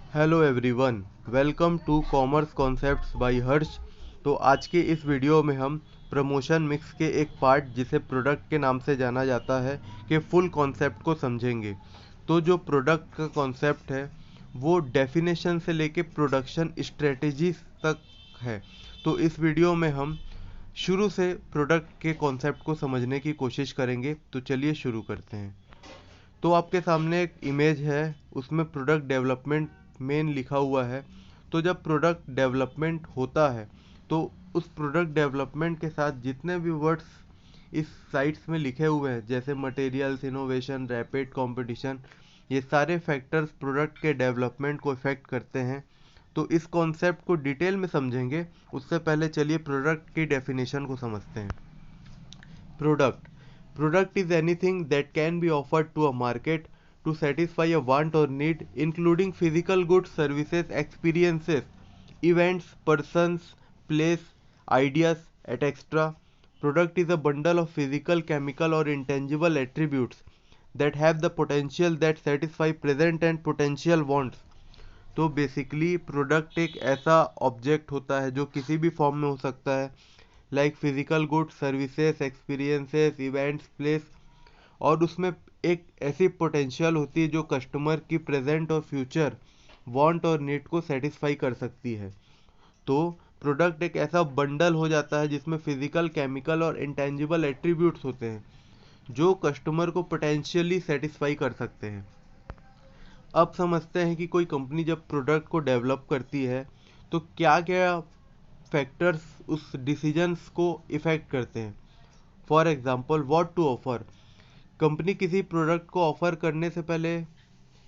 Hello everyone, welcome to commerce concepts by Harsh. तो आज के इस वीडियो में हम प्रमोशन मिक्स के एक पार्ट जिसे प्रोडक्ट के नाम से जाना जाता है के फुल कॉन्सेप्ट को समझेंगे। तो जो प्रोडक्ट का कॉन्सेप्ट है वो डेफिनेशन से लेके प्रोडक्शन स्ट्रेटजीज तक है। तो इस वीडियो में हम शुरू से प्रोडक्ट के कॉन्सेप्ट को समझने की कोशिश करेंगे। तो चलिए शुरू करते हैं। तो आपके सामने एक इमेज है, उसमें प्रोडक्ट डेवलपमेंट मेन लिखा हुआ है। तो जब प्रोडक्ट डेवलपमेंट होता है तो उस प्रोडक्ट डेवलपमेंट के साथ जितने भी वर्ड्स इस साइट्स में लिखे हुए हैं जैसे मटेरियल्स, इनोवेशन, रैपिड कंपटीशन, ये सारे फैक्टर्स प्रोडक्ट के डेवलपमेंट को इफेक्ट करते हैं। तो इस कॉन्सेप्ट को डिटेल में समझेंगे। उससे पहले चलिए प्रोडक्ट की डेफिनेशन को समझते हैं। Product. Product is anything that can be offered to a market to satisfy a want or need, including physical goods, services, experiences, events, persons, place, ideas, etc. Product is a bundle of physical, chemical, or intangible attributes that have the potential that satisfy present and potential wants. तो basically product एक ऐसा object होता है जो किसी भी form में हो सकता है, like physical goods, services, experiences, events, place, और उसमें एक ऐसी पोटेंशियल होती है जो कस्टमर की प्रेजेंट और फ्यूचर वांट और नीड को सेटिस्फाई कर सकती है। तो प्रोडक्ट एक ऐसा बंडल हो जाता है जिसमें फिजिकल, केमिकल और इंटेंजिबल एट्रीब्यूट्स होते हैं जो कस्टमर को पोटेंशियली सेटिस्फाई कर सकते हैं। अब समझते हैं कि कोई कंपनी जब प्रोडक्ट को डेवलप करती है तो क्या क्या फैक्टर्स उस डिसीजंस को इफेक्ट करते हैं। For example, what to offer. Company किसी प्रोडक्ट को ऑफर करने से पहले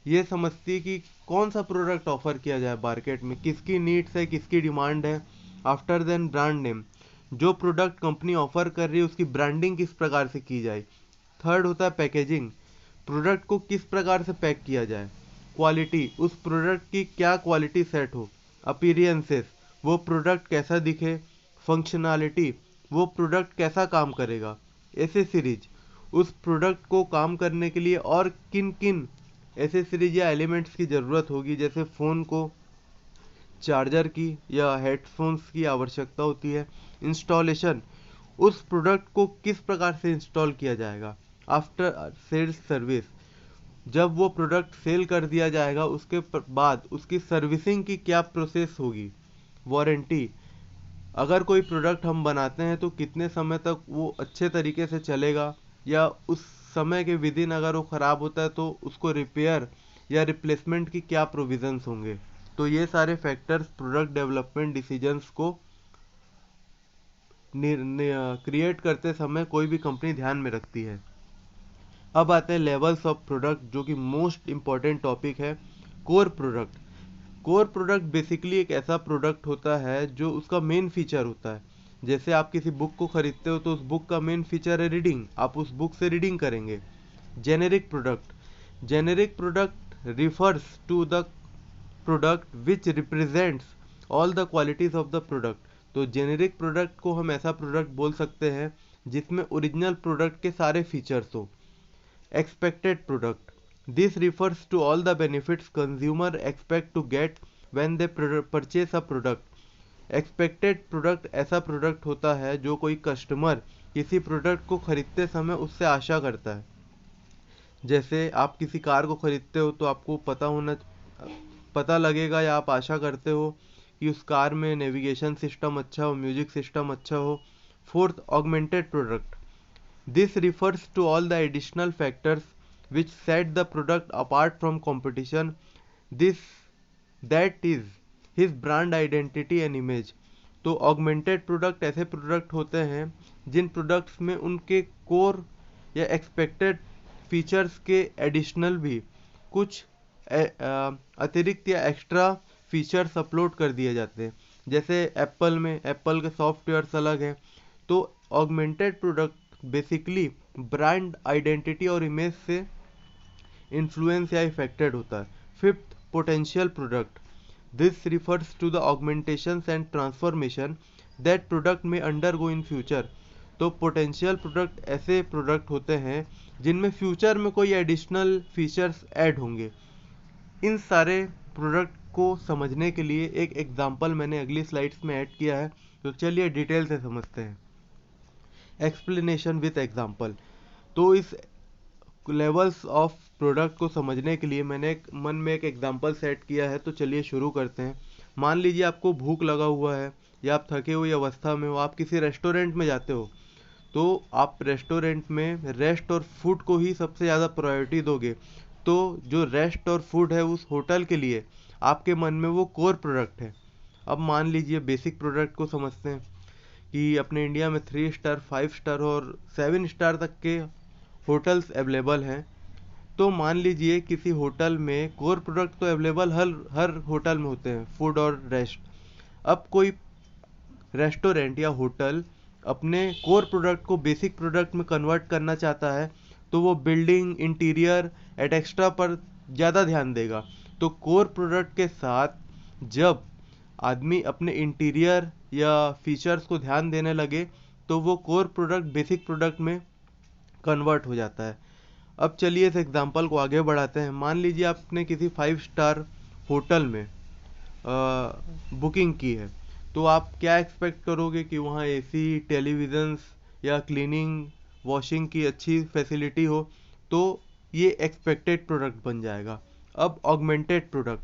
ये समझती है कि कौन सा प्रोडक्ट ऑफर किया जाए मार्केट में, किसकी नीड्स है, किसकी डिमांड है। आफ्टर देन ब्रांड नेम, जो प्रोडक्ट कंपनी ऑफर कर रही है उसकी ब्रांडिंग किस प्रकार से की जाए। थर्ड होता है पैकेजिंग, प्रोडक्ट को किस प्रकार से पैक किया जाए। क्वालिटी, उस प्रोडक्ट की क्या क्वालिटी सेट हो। अपीरियंसेस, वो प्रोडक्ट कैसा दिखे। फंक्शनैलिटी, वो प्रोडक्ट कैसा काम करेगा। एसेसरीज, उस प्रोडक्ट को काम करने के लिए और किन किन एसेसरीज या एलिमेंट्स की ज़रूरत होगी, जैसे फ़ोन को चार्जर की या हेडफोन्स की आवश्यकता होती है। इंस्टॉलेशन, उस प्रोडक्ट को किस प्रकार से इंस्टॉल किया जाएगा। आफ्टर सेल्स सर्विस, जब वो प्रोडक्ट सेल कर दिया जाएगा उसके बाद उसकी सर्विसिंग की क्या प्रोसेस होगी। वारंटी, अगर कोई प्रोडक्ट हम बनाते हैं तो कितने समय तक वो अच्छे तरीके से चलेगा, या उस समय के विद इन अगर वो ख़राब होता है तो उसको रिपेयर या रिप्लेसमेंट की क्या प्रोविजंस होंगे। तो ये सारे फैक्टर्स प्रोडक्ट डेवलपमेंट डिसीजंस को क्रिएट करते समय कोई भी कंपनी ध्यान में रखती है। अब आते हैं लेवल्स ऑफ प्रोडक्ट, जो कि मोस्ट इम्पॉर्टेंट टॉपिक है। Core product. Core product basically एक ऐसा प्रोडक्ट होता है जो उसका मेन फीचर होता है। जैसे आप किसी बुक को खरीदते हो तो उस बुक का मेन फीचर है रीडिंग, आप उस बुक से रीडिंग करेंगे। Generic product. Generic product refers to the product which represents all the qualities of the product. तो जेनेरिक प्रोडक्ट को हम ऐसा प्रोडक्ट बोल सकते हैं जिसमें ओरिजिनल प्रोडक्ट के सारे फीचर्स हो। Expected product, this refers to all the benefits consumer expect to get when they purchase a product। Expected product ऐसा प्रोडक्ट होता है जो कोई कस्टमर किसी प्रोडक्ट को खरीदते समय उससे आशा करता है। जैसे आप किसी कार को खरीदते हो तो आपको पता लगेगा या आप आशा करते हो कि उस कार में नेविगेशन सिस्टम अच्छा हो, म्यूजिक सिस्टम अच्छा हो। Fourth, augmented product, this refers to all the additional factors which set the product apart from competition. This that is his brand identity and image। तो ऑगमेंटेड प्रोडक्ट ऐसे product होते हैं जिन products में उनके core या expected features के additional भी कुछ अतिरिक्त या एक्स्ट्रा फीचर्स अपलोड कर दिए जाते हैं। जैसे एप्पल में एप्पल के सॉफ्टवेयर्स अलग हैं। तो augmented product basically brand identity और इमेज से इन्फ्लुएंस या इफेक्टेड होता है। Fifth, potential product, this refers to the augmentations and transformation that product में अंडरगो इन फ्यूचर। तो पोटेंशियल प्रोडक्ट ऐसे प्रोडक्ट होते हैं जिनमें फ्यूचर में कोई एडिशनल फीचर्स ऐड होंगे। इन सारे प्रोडक्ट को समझने के लिए एक एग्जाम्पल मैंने अगली स्लाइड्स में ऐड किया है, तो चलिए डिटेल से समझते हैं। Explanation with example. तो इस लेवल्स ऑफ प्रोडक्ट को समझने के लिए मैंने एक मन में एक एग्जांपल सेट किया है, तो चलिए शुरू करते हैं। मान लीजिए आपको भूख लगा हुआ है या आप थके हुई अवस्था में हो, आप किसी रेस्टोरेंट में जाते हो, तो आप रेस्टोरेंट में रेस्ट और फूड को ही सबसे ज़्यादा प्रायोरिटी दोगे। तो जो रेस्ट और फूड है उस होटल के लिए आपके मन में वो कोर प्रोडक्ट है। अब मान लीजिए बेसिक प्रोडक्ट को समझते हैं कि अपने इंडिया में 3 स्टार 5 स्टार और 7 स्टार तक के होटल्स अवेलेबल हैं। तो मान लीजिए किसी होटल में कोर प्रोडक्ट तो अवेलेबल हर होटल में होते हैं, फूड और रेस्ट। अब कोई रेस्टोरेंट या होटल अपने कोर प्रोडक्ट को बेसिक प्रोडक्ट में कन्वर्ट करना चाहता है, तो वो बिल्डिंग इंटीरियर एट एक्स्ट्रा पर ज़्यादा ध्यान देगा। तो कोर प्रोडक्ट के साथ जब आदमी अपने इंटीरियर या फीचर्स को ध्यान देने लगे, तो वो कोर प्रोडक्ट बेसिक प्रोडक्ट में कन्वर्ट हो जाता है। अब चलिए इस एग्जांपल को आगे बढ़ाते हैं। मान लीजिए आपने किसी 5 स्टार होटल में बुकिंग की है, तो आप क्या एक्सपेक्ट करोगे कि वहाँ एसी, टेलीविजन्स या क्लीनिंग वॉशिंग की अच्छी फैसिलिटी हो। तो ये एक्सपेक्टेड प्रोडक्ट बन जाएगा। अब ऑगमेंटेड प्रोडक्ट,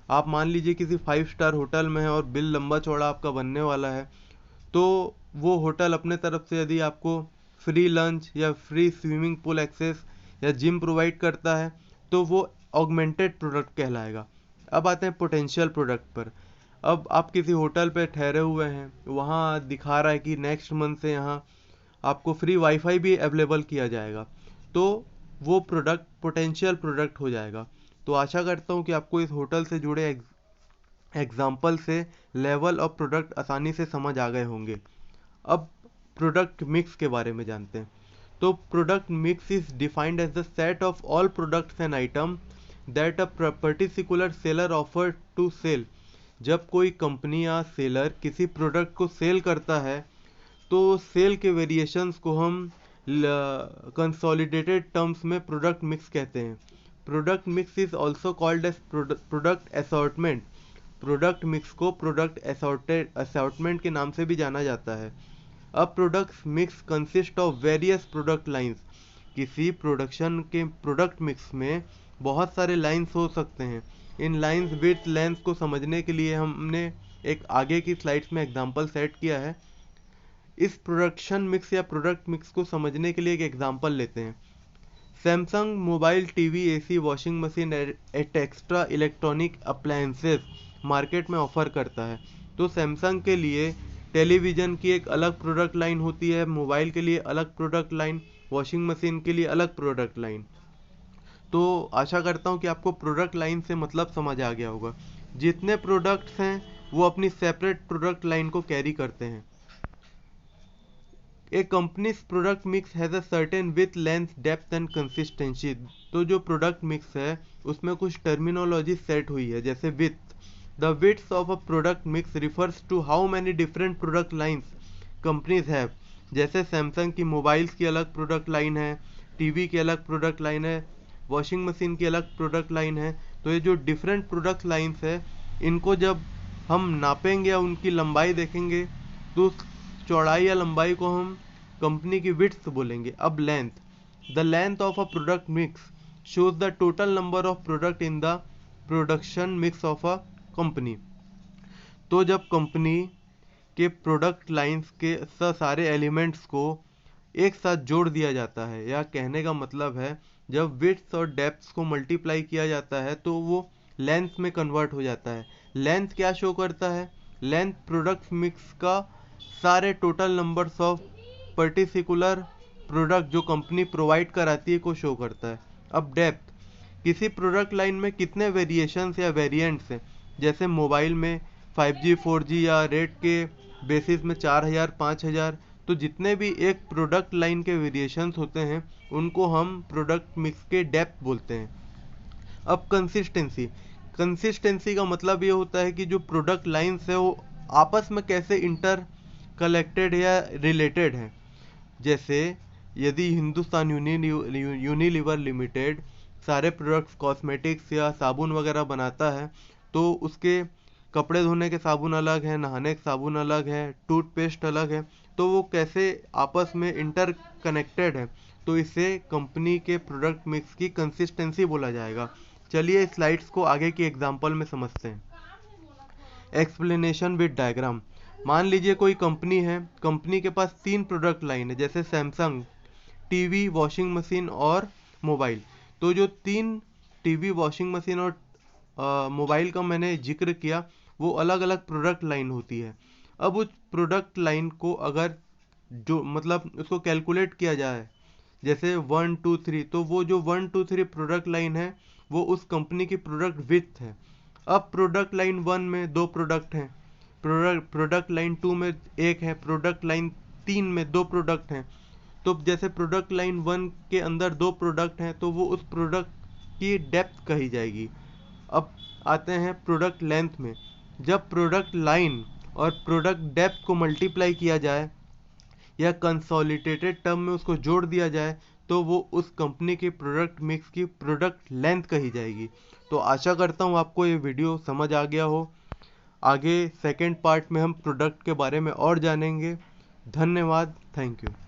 आप मान लीजिए किसी 5 स्टार होटल में है और बिल लंबा चौड़ा आपका बनने वाला है, तो वो होटल अपने तरफ से यदि आपको फ्री लंच या फ्री स्विमिंग पूल एक्सेस या जिम प्रोवाइड करता है, तो वो ऑगमेंटेड प्रोडक्ट कहलाएगा। अब आते हैं पोटेंशियल प्रोडक्ट पर। अब आप किसी होटल पे ठहरे हुए हैं, वहाँ दिखा रहा है कि नेक्स्ट मंथ से यहाँ आपको फ्री वाईफाई भी अवेलेबल किया जाएगा, तो वो प्रोडक्ट पोटेंशियल प्रोडक्ट हो जाएगा। तो आशा करता हूँ कि आपको इस होटल से जुड़े एग्जाम्पल से लेवल ऑफ प्रोडक्ट आसानी से समझ आ गए होंगे। अब प्रोडक्ट मिक्स के बारे में जानते हैं। तो product mix is defined as the set of all products and item that a particular seller offer to sell. जब कोई कंपनी या सेलर किसी प्रोडक्ट को सेल करता है, तो सेल के वेरिएशंस को हम कंसोलिडेटेड टर्म्स में प्रोडक्ट मिक्स कहते हैं। Product mix is also called as product assortment. Product mix को प्रोडक्ट असॉर्टमेंट के नाम से भी जाना जाता है। A product mix consist of various product lines. किसी प्रोडक्शन के प्रोडक्ट मिक्स में बहुत सारे लाइंस हो सकते हैं। इन लाइंस विथ लेंथ को समझने के लिए हमने एक आगे की स्लाइड्स में एग्जांपल सेट किया है। इस प्रोडक्शन मिक्स या प्रोडक्ट मिक्स को समझने के लिए एक एग्जांपल लेते हैं। Samsung mobile TV, AC, washing machine eight extra electronic appliances market में ऑफर करता है। तो सैमसंग के लिए टेलीविज़न की एक अलग प्रोडक्ट लाइन होती है, मोबाइल के लिए अलग प्रोडक्ट लाइन, वॉशिंग मशीन के लिए अलग प्रोडक्ट लाइन। तो आशा करता हूँ कि आपको प्रोडक्ट लाइन से मतलब समझ आ गया होगा। जितने प्रोडक्ट्स हैं वो अपनी सेपरेट प्रोडक्ट लाइन को कैरी करते हैं। A company's product mix has a certain width length depth and consistency. तो जो प्रोडक्ट मिक्स है उसमें कुछ टर्मिनोलॉजी सेट हुई है, जैसे with. The width of a product mix refers to how many different product lines companies have. जैसे Samsung की मोबाइल्स की अलग प्रोडक्ट लाइन है, टीवी की अलग प्रोडक्ट लाइन है, वॉशिंग मशीन की अलग प्रोडक्ट लाइन है। तो ये जो डिफरेंट प्रोडक्ट लाइन्स है, इनको जब हम नापेंगे या उनकी लंबाई देखेंगे, तो चौड़ाई या लंबाई को हम कंपनी की विड्थ बोलेंगे। अब length, the length of a product mix shows the total number of product in the production mix of a company. तो जब कंपनी के प्रोडक्ट लाइंस के सारे एलिमेंट्स को एक साथ जोड़ दिया जाता है, या कहने का मतलब है जब विड्थ और डेप्थ को मल्टीप्लाई किया जाता है तो वो लेंथ में कन्वर्ट हो जाता है। लेंथ क्या शो करता है? लेंथ प्रोडक्ट मिक्स का सारे total numbers of particular product जो कंपनी प्रोवाइड कराती है को शो करता है। अब डेप्थ, किसी प्रोडक्ट लाइन में कितने वेरिएशंस या वेरिएंट्स हैं। जैसे मोबाइल में 5G 4G या रेट के बेसिस में 4000 5000, तो जितने भी एक प्रोडक्ट लाइन के वेरिएशंस होते हैं उनको हम प्रोडक्ट मिक्स के डेप्थ बोलते हैं। अब कंसिस्टेंसी का मतलब ये होता है कि जो प्रोडक्ट लाइन्स है वो आपस में कैसे इंटर कलेक्टेड या रिलेटेड हैं। जैसे यदि हिंदुस्तान यूनिलीवर लिमिटेड सारे प्रोडक्ट्स कॉस्मेटिक्स या साबुन वगैरह बनाता है, तो उसके कपड़े धोने के साबुन अलग है, नहाने के साबुन अलग है, टूथपेस्ट अलग है, तो वो कैसे आपस में इंटर कनेक्टेड है, तो इसे कंपनी के प्रोडक्ट मिक्स की कंसिस्टेंसी बोला जाएगा। चलिए स्लाइड्स को आगे की एग्जांपल में समझते हैं। Explanation with diagram. मान लीजिए कोई कंपनी है, कंपनी के पास 3 प्रोडक्ट लाइन है, जैसे सैमसंग, टीवी, वॉशिंग मशीन और मोबाइल। तो जो 3 टीवी, वॉशिंग मशीन और मोबाइल का मैंने जिक्र किया, वो अलग अलग प्रोडक्ट लाइन होती है। अब उस प्रोडक्ट लाइन को अगर जो मतलब उसको कैलकुलेट किया जाए, जैसे 1 2 3, तो वो जो 1 2 3 प्रोडक्ट लाइन है वो उस कंपनी की प्रोडक्ट विथ है। अब प्रोडक्ट लाइन 1 में 2 प्रोडक्ट हैं, प्रोडक्ट लाइन 2 में 1 है, प्रोडक्ट लाइन 3 में 2 प्रोडक्ट हैं। तो जैसे प्रोडक्ट लाइन 1 के अंदर 2 प्रोडक्ट हैं, तो वो उस प्रोडक्ट की डेप्थ कही जाएगी। अब आते हैं प्रोडक्ट लेंथ में। जब प्रोडक्ट लाइन और प्रोडक्ट डेप्थ को मल्टीप्लाई किया जाए या कंसोलिडेटेड टर्म में उसको जोड़ दिया जाए, तो वो उस कंपनी के प्रोडक्ट मिक्स की प्रोडक्ट लेंथ कही जाएगी। तो आशा करता हूँ आपको ये वीडियो समझ आ गया हो। आगे सेकेंड पार्ट में हम प्रोडक्ट के बारे में और जानेंगे। धन्यवाद, थैंक यू।